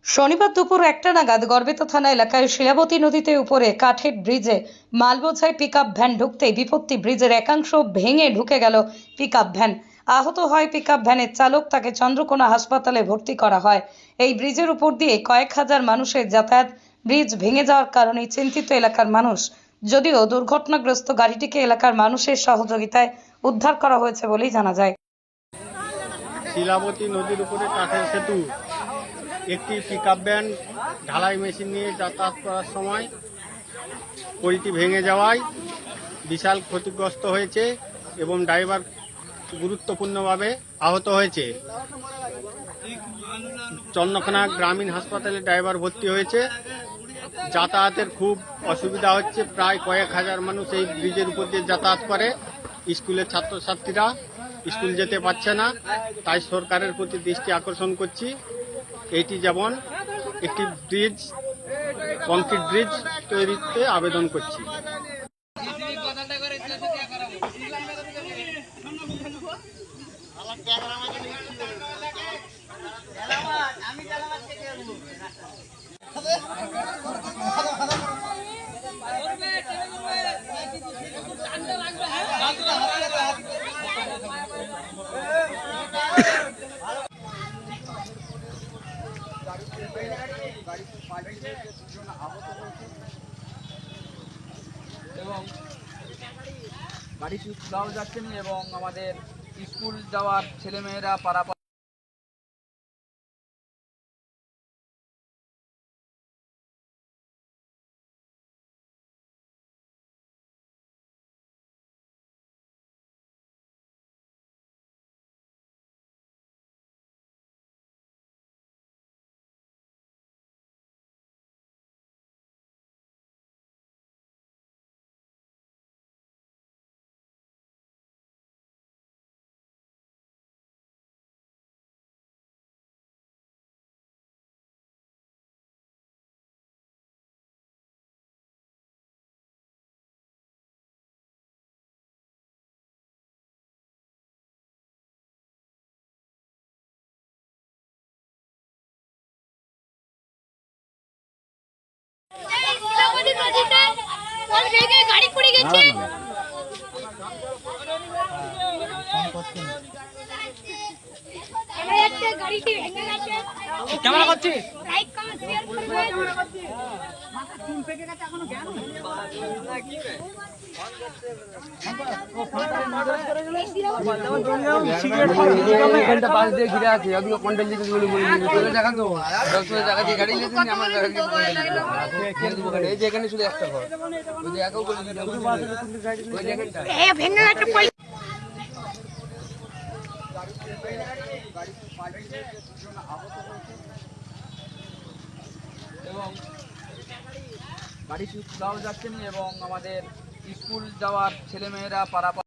শনিবার দুপুর 1টা নাগাদ গড়বেতা থানা এলাকায় শিলাবতী নদীতে উপরে কাঠের ব্রিজে মালবোঝাই পিকআপ ভ্যান ঢুকতেই বিপত্তি ব্রিজের একাংশ ভেঙে ঢুকে গেল পিকআপ ভ্যান। আহত হয় পিকআপ ভ্যানের চালক, তাকে চন্দ্রকোনা হাসপাতালে ভর্তি করা হয়। এই ব্রিজের উপর দিয়ে কয়েক হাজার মানুষের যাতায়াত। ব্রিজ ভেঙে যাওয়ার কারণে চিন্তিত এলাকার মানুষ। যদিও দুর্ঘটনাগ্রস্ত গাড়িটিকে এলাকার মানুষের সহযোগিতায় উদ্ধার করা হয়েছে বলেই জানা যায়। শিলাবতী নদীর উপরে কাঠের সেতু একটি পিকআপ ভ্যান ঢালাই মেশিন নিয়ে যাতায়াত করার সময় পোলটি ভেঙে যাওয়ায় বিশাল ক্ষতিগ্রস্ত হয়েছে এবং ড্রাইভার গুরুত্বপূর্ণভাবে আহত হয়েছে। চন্দ্রকোনা গ্রামীণ হাসপাতালে ড্রাইভার ভর্তি হয়েছে। যাতায়াতের খুব অসুবিধা হচ্ছে। প্রায় কয়েক হাজার মানুষ এই ব্রিজের উপর দিয়ে যাতায়াত করে। স্কুলের ছাত্রছাত্রীরা স্কুল যেতে পারছে না, তাই সরকারের প্রতি দৃষ্টি আকর্ষণ করছি। এটি যেমন একটি ব্রিজ, কংক্রিট ব্রিজ তৈরিতে আবেদন করছি। এবং গাড়িটি খোলাও যাচ্ছে না এবং আমাদের স্কুল যাওয়ার ছেলেমেয়েরা পারাপার গাড়ি পড়ে গেছে। গাড়িটি ভেঙে গেছে। ক্যামেরা করছি। লাইক কমেন্ট শেয়ার করতে মাথা চুল পেকে গেছে এখনো জ্ঞান এখানটা পাশ দিয়ে ঘিরে আছে। ওদিকে কন্টেন্ট দিতে বলে বলে দেখান তো 10 টাকা দিয়ে গাড়ি নিয়েছেন আমার এই যে এখানে শুধু একটা ঘর ওই যে একও বলে ওই যেখানটা এ ভেঙে গেছে। এবং গাড়িটি খোলাও যাচ্ছে না এবং আমাদের স্কুল যাওয়ার ছেলেমেয়েরা পারাপার